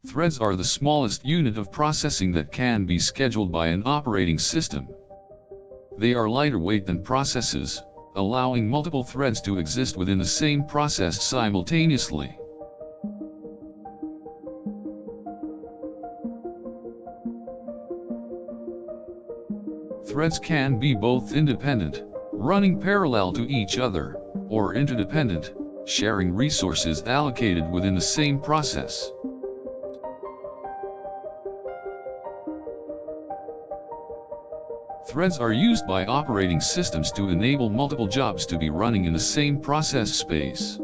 Threads are the smallest unit of processing that can be scheduled by an operating system. They are lighter weight than processes, allowing multiple threads to exist within the same process simultaneously. Threads can be both independent, running parallel to each other, or interdependent, sharing resources allocated within the same process. Threads are used by operating systems to enable multiple jobs to be running in the same process space.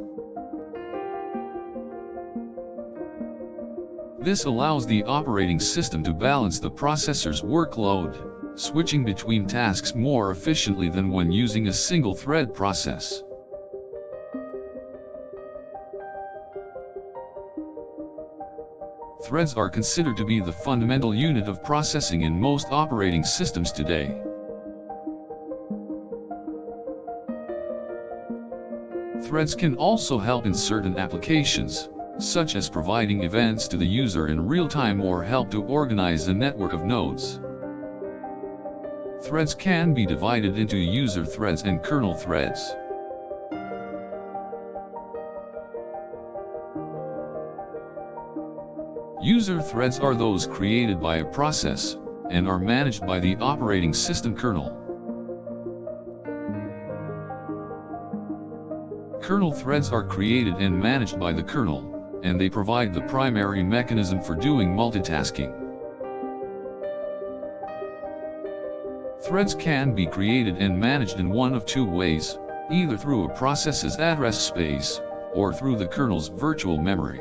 This allows the operating system to balance the processor's workload, switching between tasks more efficiently than when using a single thread process. Threads are considered to be the fundamental unit of processing in most operating systems today. Threads can also help in certain applications, such as providing events to the user in real time or help to organize a network of nodes. Threads can be divided into user threads and kernel threads. User threads are those created by a process, and are managed by the operating system kernel. Kernel threads are created and managed by the kernel, and they provide the primary mechanism for doing multitasking. Threads can be created and managed in one of two ways, either through a process's address space, or through the kernel's virtual memory.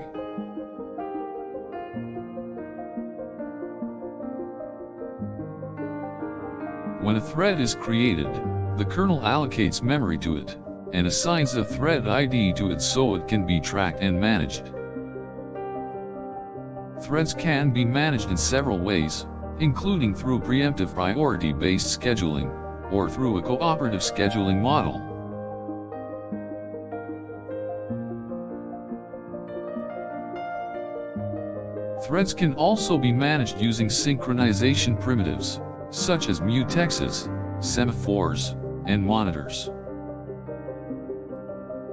When a thread is created, the kernel allocates memory to it, and assigns a thread ID to it so it can be tracked and managed. Threads can be managed in several ways, including through preemptive priority-based scheduling, or through a cooperative scheduling model. Threads can also be managed using synchronization primitives, such as mutexes, semaphores, and monitors.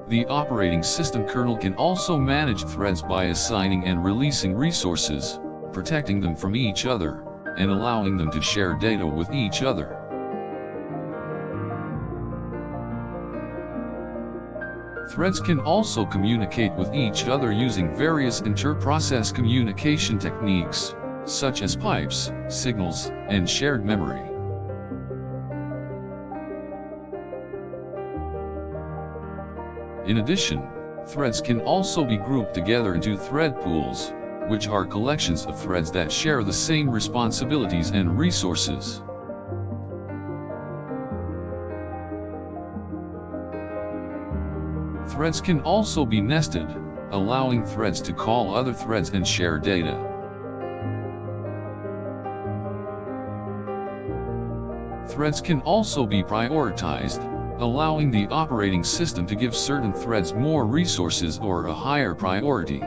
The operating system kernel can also manage threads by assigning and releasing resources, protecting them from each other, and allowing them to share data with each other. Threads can also communicate with each other using various inter-process communication techniques, such as pipes, signals, and shared memory. In addition, threads can also be grouped together into thread pools, which are collections of threads that share the same responsibilities and resources. Threads can also be nested, allowing threads to call other threads and share data. Threads can also be prioritized, allowing the operating system to give certain threads more resources or a higher priority.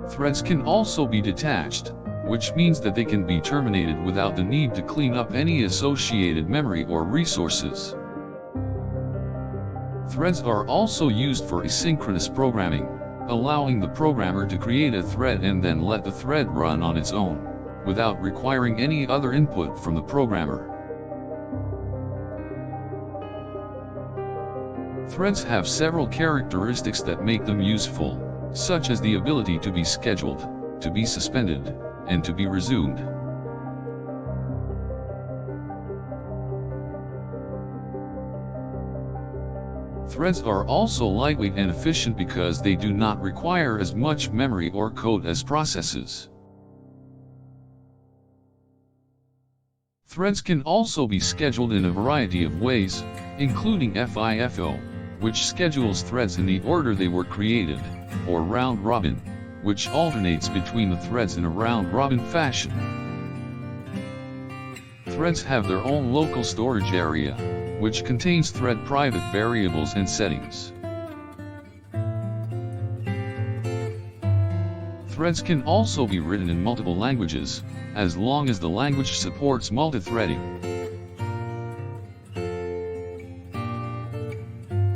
Threads can also be detached, which means that they can be terminated without the need to clean up any associated memory or resources. Threads are also used for asynchronous programming, allowing the programmer to create a thread and then let the thread run on its own, without requiring any other input from the programmer. Threads have several characteristics that make them useful, such as the ability to be scheduled, to be suspended, and to be resumed. Threads are also lightweight and efficient because they do not require as much memory or code as processes. Threads can also be scheduled in a variety of ways, including FIFO, which schedules threads in the order they were created, or round robin, which alternates between the threads in a round robin fashion. Threads have their own local storage area, which contains thread private variables and settings. Threads can also be written in multiple languages, as long as the language supports multithreading.